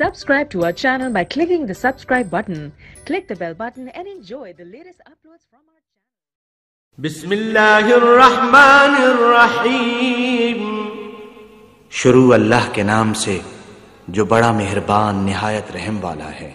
Subscribe to our channel by clicking the subscribe button. Click the bell button and enjoy the latest uploads from our channel. बिस्मिल्लाहिर्रहमानिर्रहीम। शुरू अल्लाह के नाम से जो बड़ा मेहरबान निहायत रहम वाला है।